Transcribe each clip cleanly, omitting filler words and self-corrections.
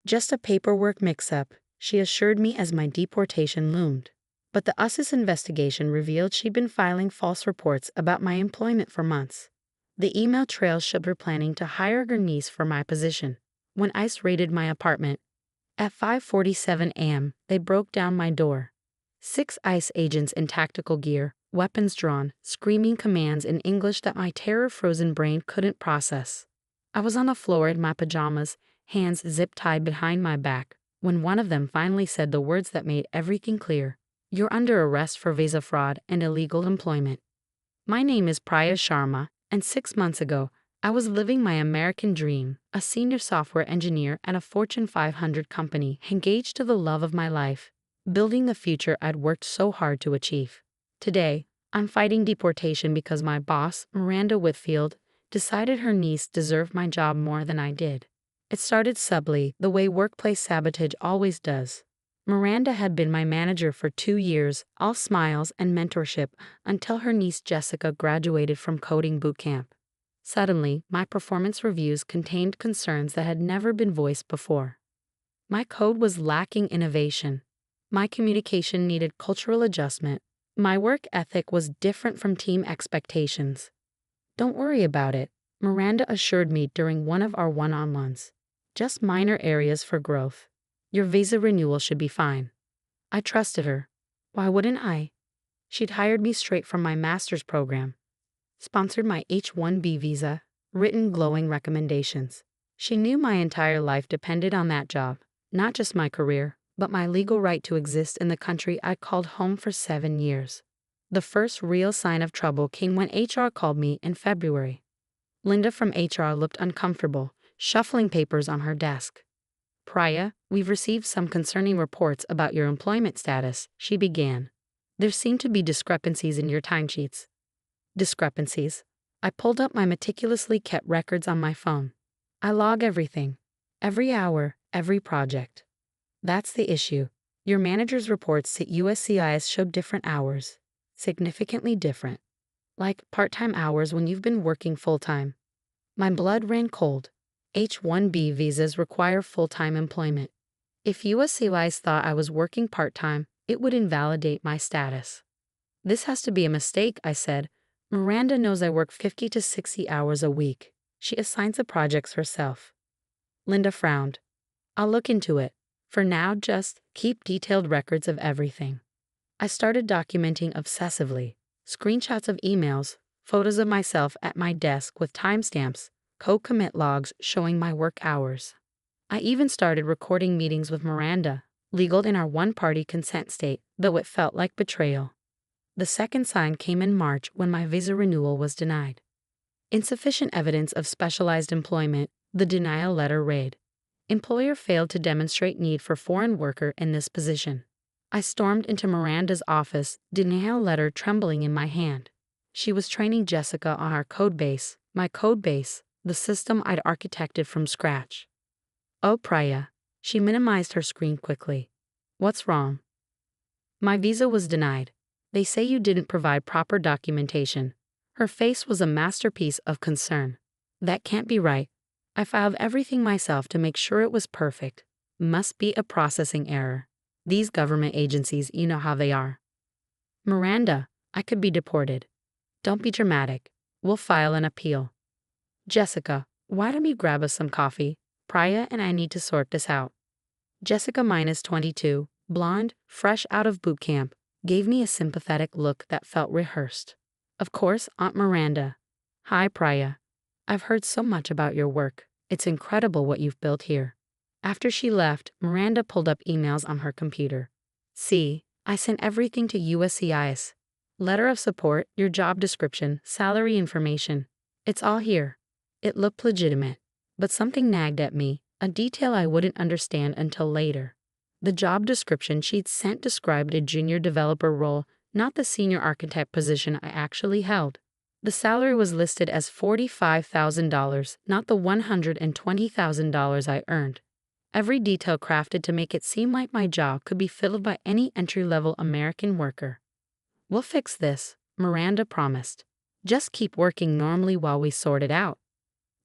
Just a paperwork mix-up, she assured me as my deportation loomed. But the US's investigation revealed she'd been filing false reports about my employment for months. The email trail showed her planning to hire her niece for my position. When ICE raided my apartment, at 5:47 a.m., they broke down my door. 6 ICE agents in tactical gear, weapons drawn, screaming commands in English that my terror-frozen brain couldn't process. I was on the floor in my pajamas, hands zip-tied behind my back, when one of them finally said the words that made everything clear. "You're under arrest for visa fraud and illegal employment." My name is Priya Sharma, and 6 months ago, I was living my American dream, a senior software engineer at a Fortune 500 company, engaged to the love of my life, building the future I'd worked so hard to achieve. Today, I'm fighting deportation because my boss, Miranda Whitfield, decided her niece deserved my job more than I did. It started subtly, the way workplace sabotage always does. Miranda had been my manager for 2 years, all smiles and mentorship, until her niece Jessica graduated from coding bootcamp. Suddenly, my performance reviews contained concerns that had never been voiced before. My code was lacking innovation. My communication needed cultural adjustment. My work ethic was different from team expectations. "Don't worry about it," Miranda assured me during one of our one-on-ones. "Just minor areas for growth. Your visa renewal should be fine." I trusted her. Why wouldn't I? She'd hired me straight from my master's program, sponsored my H-1B visa, written glowing recommendations. She knew my entire life depended on that job, not just my career, but my legal right to exist in the country I'd called home for 7 years. The first real sign of trouble came when HR called me in February. Linda from HR looked uncomfortable, shuffling papers on her desk. "Priya, we've received some concerning reports about your employment status," she began. "There seem to be discrepancies in your timesheets." Discrepancies? I pulled up my meticulously kept records on my phone. I log everything. Every hour, every project. "That's the issue. Your manager's reports at USCIS showed different hours. Significantly different. Like part-time hours when you've been working full-time." My blood ran cold. H-1B visas require full-time employment. If USCIS thought I was working part-time, it would invalidate my status. "This has to be a mistake," I said. "Miranda knows I work 50 to 60 hours a week. She assigns the projects herself." Linda frowned. "I'll look into it. For now, just keep detailed records of everything." I started documenting obsessively. Screenshots of emails, photos of myself at my desk with timestamps, co-commit logs showing my work hours. I even started recording meetings with Miranda, legal in our one-party consent state, though it felt like betrayal. The second sign came in March when my visa renewal was denied. Insufficient evidence of specialized employment, the denial letter read. Employer failed to demonstrate need for foreign worker in this position. I stormed into Miranda's office, denial letter trembling in my hand. She was training Jessica on our codebase, my codebase, the system I'd architected from scratch. "Oh, Priya." She minimized her screen quickly. "What's wrong?" "My visa was denied. They say you didn't provide proper documentation." Her face was a masterpiece of concern. "That can't be right. I filed everything myself to make sure it was perfect. Must be a processing error. These government agencies, you know how they are." "Miranda, I could be deported." "Don't be dramatic. We'll file an appeal." "Jessica, why don't you grab us some coffee? Priya and I need to sort this out." Jessica -22, blonde, fresh out of boot camp, gave me a sympathetic look that felt rehearsed. "Of course, Aunt Miranda." "Hi, Priya. I've heard so much about your work. It's incredible what you've built here." After she left, Miranda pulled up emails on her computer. "See, I sent everything to USCIS. Letter of support, your job description, salary information. It's all here." It looked legitimate, but something nagged at me, a detail I wouldn't understand until later. The job description she'd sent described a junior developer role, not the senior architect position I actually held. The salary was listed as $45,000, not the $120,000 I earned. Every detail crafted to make it seem like my job could be filled by any entry-level American worker. "We'll fix this," Miranda promised. "Just keep working normally while we sort it out."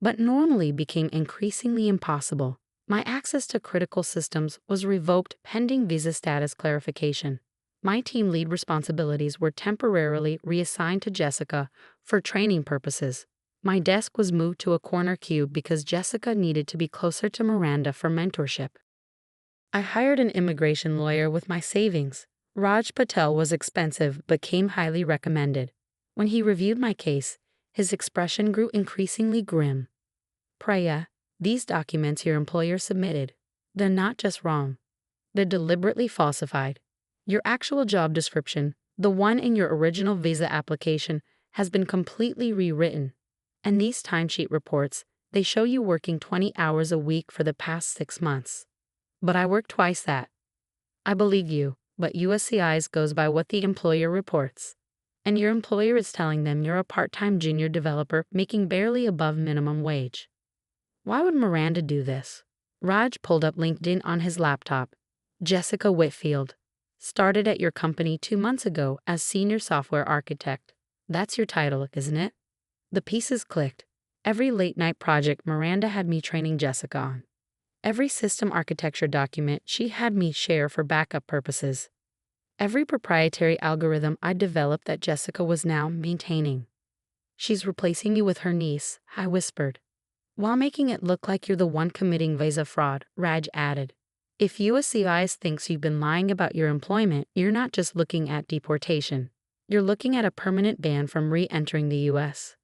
But normally became increasingly impossible. My access to critical systems was revoked pending visa status clarification. My team lead responsibilities were temporarily reassigned to Jessica for training purposes. My desk was moved to a corner cube because Jessica needed to be closer to Miranda for mentorship. I hired an immigration lawyer with my savings. Raj Patel was expensive but came highly recommended. When he reviewed my case, his expression grew increasingly grim. Priya, these documents your employer submitted, they're not just wrong. They're deliberately falsified. Your actual job description, the one in your original visa application, has been completely rewritten. And these timesheet reports, they show you working 20 hours a week for the past 6 months. But I work twice that. I believe you, but USCIS goes by what the employer reports. And your employer is telling them you're a part-time junior developer making barely above minimum wage. Why would Miranda do this? Raj pulled up LinkedIn on his laptop. Jessica Whitfield. Started at your company 2 months ago as senior software architect. That's your title, isn't it? The pieces clicked. Every late-night project Miranda had me training Jessica on. Every system architecture document she had me share for backup purposes. Every proprietary algorithm I developed that Jessica was now maintaining. She's replacing you with her niece, I whispered. While making it look like you're the one committing visa fraud, Raj added. If USCIS thinks you've been lying about your employment, you're not just looking at deportation. You're looking at a permanent ban from re-entering the U.S.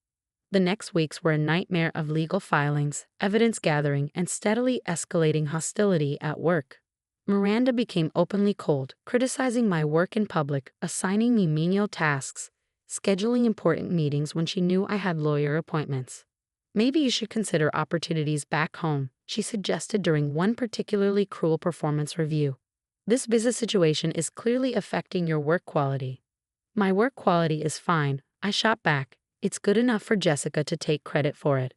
The next weeks were a nightmare of legal filings, evidence gathering, and steadily escalating hostility at work. Miranda became openly cold, criticizing my work in public, assigning me menial tasks, scheduling important meetings when she knew I had lawyer appointments. Maybe you should consider opportunities back home, she suggested during one particularly cruel performance review. This visa situation is clearly affecting your work quality. My work quality is fine, I shot back. It's good enough for Jessica to take credit for it.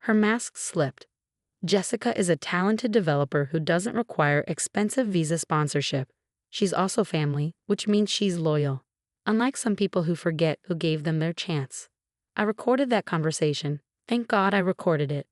Her mask slipped. Jessica is a talented developer who doesn't require expensive visa sponsorship. She's also family, which means she's loyal. Unlike some people who forget who gave them their chance. I recorded that conversation. Thank God I recorded it.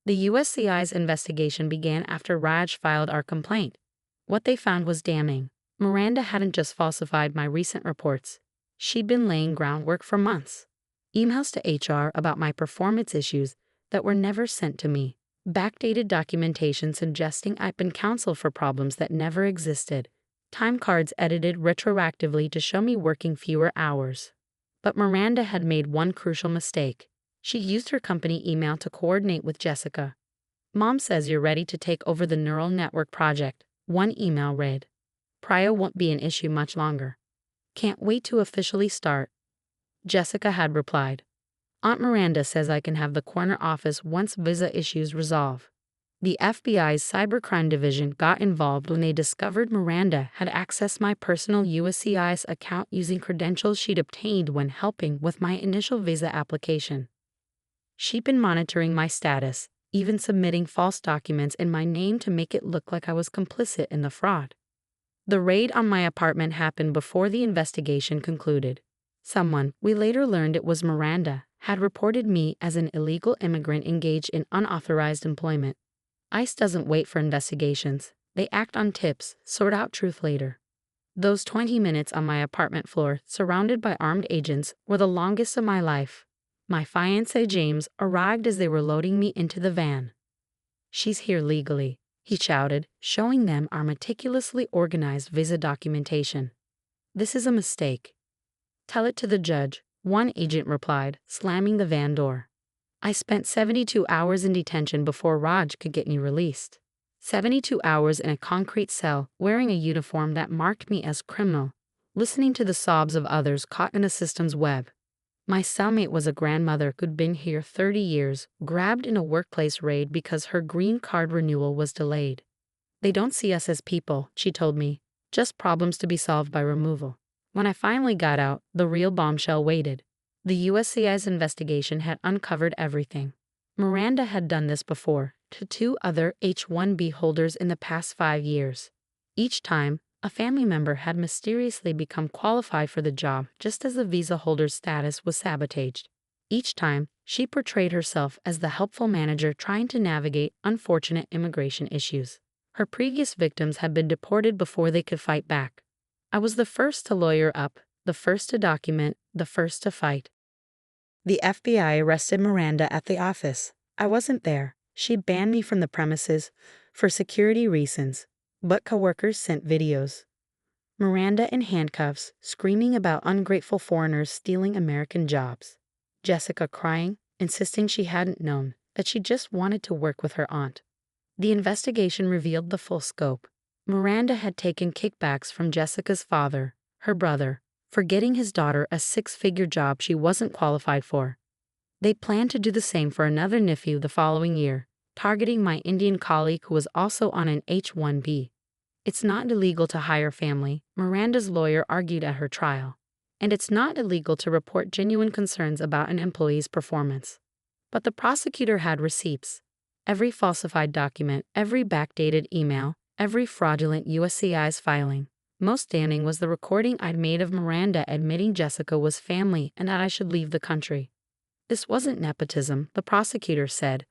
The USCI's investigation began after Raj filed our complaint. What they found was damning. Miranda hadn't just falsified my recent reports. She'd been laying groundwork for months. Emails to HR about my performance issues that were never sent to me. Backdated documentation suggesting I'd been counseled for problems that never existed. Time cards edited retroactively to show me working fewer hours. But Miranda had made one crucial mistake. She used her company email to coordinate with Jessica. Mom says you're ready to take over the neural network project, one email read. Priya won't be an issue much longer. Can't wait to officially start. Jessica had replied. Aunt Miranda says I can have the corner office once visa issues resolve. The FBI's cybercrime division got involved when they discovered Miranda had accessed my personal USCIS account using credentials she'd obtained when helping with my initial visa application. She'd been monitoring my status, even submitting false documents in my name to make it look like I was complicit in the fraud. The raid on my apartment happened before the investigation concluded. Someone, we later learned it was Miranda, had reported me as an illegal immigrant engaged in unauthorized employment. ICE doesn't wait for investigations. They act on tips, sort out truth later. Those 20 minutes on my apartment floor, surrounded by armed agents, were the longest of my life. My fiancé James arrived as they were loading me into the van. She's here legally, he shouted, showing them our meticulously organized visa documentation. This is a mistake. Tell it to the judge, one agent replied, slamming the van door. I spent 72 hours in detention before Raj could get me released. 72 hours in a concrete cell, wearing a uniform that marked me as criminal, listening to the sobs of others caught in a system's web. My cellmate was a grandmother who'd been here 30 years, grabbed in a workplace raid because her green card renewal was delayed. They don't see us as people, she told me, just problems to be solved by removal. When I finally got out, the real bombshell waited. The USCIS investigation had uncovered everything. Miranda had done this before, to 2 other H-1B holders in the past 5 years. Each time, a family member had mysteriously become qualified for the job just as the visa holder's status was sabotaged. Each time, She portrayed herself as the helpful manager trying to navigate unfortunate immigration issues. Her previous victims had been deported before they could fight back. I was the first to lawyer up, the first to document, the first to fight. The FBI arrested Miranda at the office. I wasn't there. She banned me from the premises for security reasons, but coworkers sent videos. Miranda in handcuffs, screaming about ungrateful foreigners stealing American jobs. Jessica crying, insisting she hadn't known, that she just wanted to work with her aunt. The investigation revealed the full scope. Miranda had taken kickbacks from Jessica's father, her brother, for getting his daughter a six-figure job she wasn't qualified for. They planned to do the same for another nephew the following year, targeting my Indian colleague who was also on an H-1B. It's not illegal to hire family, Miranda's lawyer argued at her trial. And it's not illegal to report genuine concerns about an employee's performance. But the prosecutor had receipts. Every falsified document, every backdated email, every fraudulent USCIS filing. Most damning was the recording I'd made of Miranda admitting Jessica was family and that I should leave the country. This wasn't nepotism, the prosecutor said.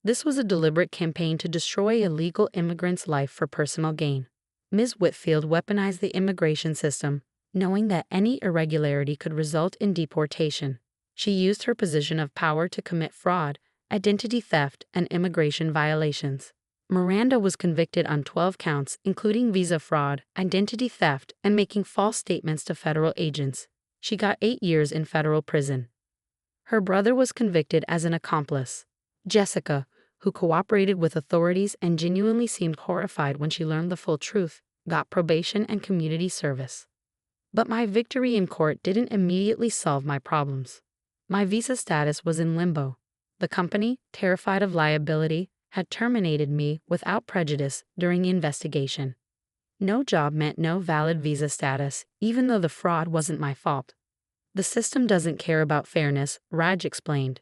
This was a deliberate campaign to destroy illegal immigrants' life for personal gain. Ms. Whitfield weaponized the immigration system, knowing that any irregularity could result in deportation. She used her position of power to commit fraud, identity theft, and immigration violations. Miranda was convicted on 12 counts, including visa fraud, identity theft, and making false statements to federal agents. She got 8 years in federal prison. Her brother was convicted as an accomplice. Jessica, who cooperated with authorities and genuinely seemed horrified when she learned the full truth, got probation and community service. But my victory in court didn't immediately solve my problems. My visa status was in limbo. The company, terrified of liability, had terminated me without prejudice during the investigation. No job meant no valid visa status, even though the fraud wasn't my fault. The system doesn't care about fairness, Raj explained.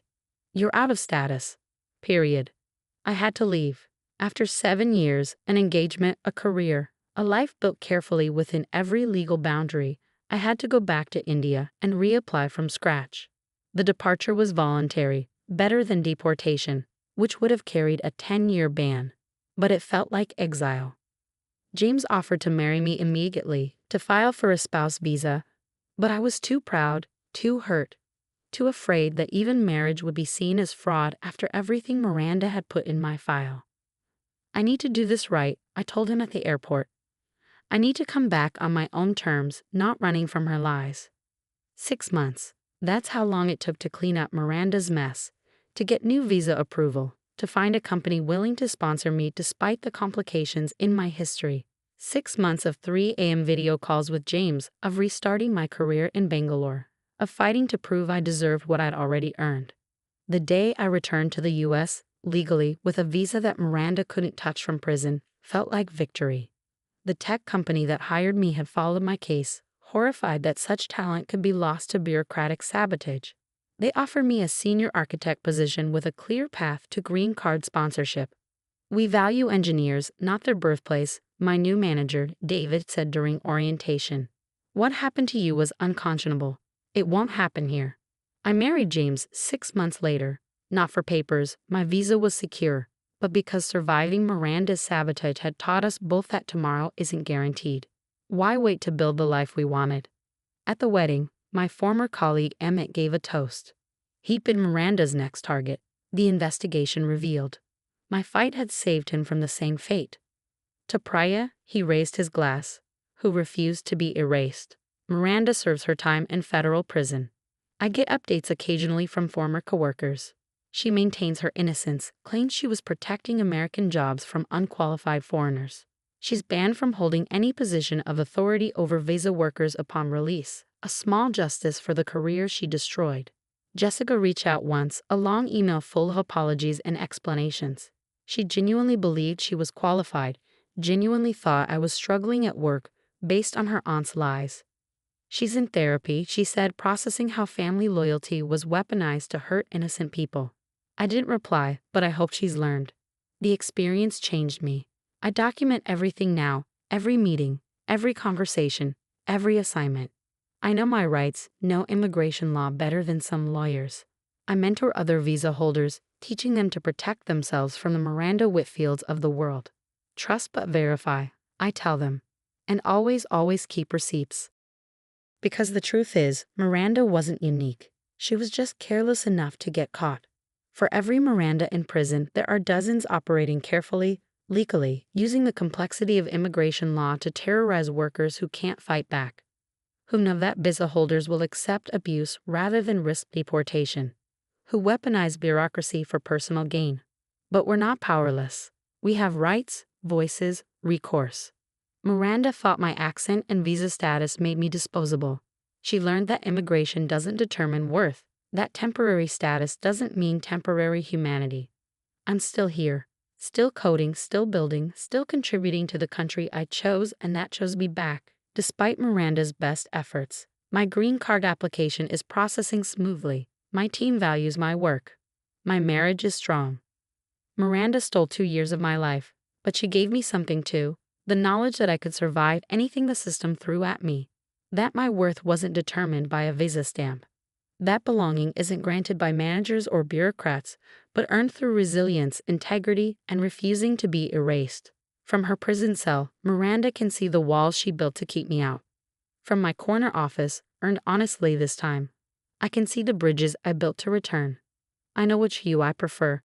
You're out of status. Period. I had to leave. After 7 years, an engagement, a career, a life built carefully within every legal boundary, I had to go back to India and reapply from scratch. The departure was voluntary, better than deportation, which would have carried a 10-year ban. But it felt like exile. James offered to marry me immediately, to file for a spouse visa, but I was too proud, too hurt, too afraid that even marriage would be seen as fraud after everything Miranda had put in my file. I need to do this right, I told him at the airport. I need to come back on my own terms, not running from her lies. 6 months. That's how long it took to clean up Miranda's mess, to get new visa approval, to find a company willing to sponsor me despite the complications in my history. 6 months of 3 a.m. video calls with James, of restarting my career in Bangalore, of fighting to prove I deserved what I'd already earned. The day I returned to the U.S., legally, with a visa that Miranda couldn't touch from prison, felt like victory. The tech company that hired me had followed my case, horrified that such talent could be lost to bureaucratic sabotage. They offered me a senior architect position with a clear path to green card sponsorship. We value engineers, not their birthplace, my new manager, David, said during orientation. What happened to you was unconscionable. It won't happen here. I married James 6 months later. Not for papers, my visa was secure, but because surviving Miranda's sabotage had taught us both that tomorrow isn't guaranteed. Why wait to build the life we wanted? At the wedding, my former colleague Emmett gave a toast. He'd been Miranda's next target, the investigation revealed. My fight had saved him from the same fate. To Priya, he raised his glass, who refused to be erased. Miranda serves her time in federal prison. I get updates occasionally from former coworkers. She maintains her innocence, claims she was protecting American jobs from unqualified foreigners. She's banned from holding any position of authority over visa workers upon release, a small justice for the career she destroyed. Jessica reached out once, a long email full of apologies and explanations. She genuinely believed she was qualified, genuinely thought I was struggling at work based on her aunt's lies. She's in therapy, she said, processing how family loyalty was weaponized to hurt innocent people. I didn't reply, but I hope she's learned. The experience changed me. I document everything now, every meeting, every conversation, every assignment. I know my rights, know immigration law better than some lawyers. I mentor other visa holders, teaching them to protect themselves from the Miranda Whitfields of the world. Trust but verify, I tell them. And always, always keep receipts. Because the truth is, Miranda wasn't unique. She was just careless enough to get caught. For every Miranda in prison, there are dozens operating carefully, legally, using the complexity of immigration law to terrorize workers who can't fight back, who know that visa holders will accept abuse rather than risk deportation, who weaponize bureaucracy for personal gain. But we're not powerless. We have rights, voices, recourse. Miranda thought my accent and visa status made me disposable. She learned that immigration doesn't determine worth, that temporary status doesn't mean temporary humanity. I'm still here, still coding, still building, still contributing to the country I chose and that chose me back. Despite Miranda's best efforts, my green card application is processing smoothly. My team values my work. My marriage is strong. Miranda stole 2 years of my life, but she gave me something too. The knowledge that I could survive anything the system threw at me. That my worth wasn't determined by a visa stamp. That belonging isn't granted by managers or bureaucrats, but earned through resilience, integrity, and refusing to be erased. From her prison cell, Miranda can see the walls she built to keep me out. From my corner office, earned honestly this time, I can see the bridges I built to return. I know which hue I prefer,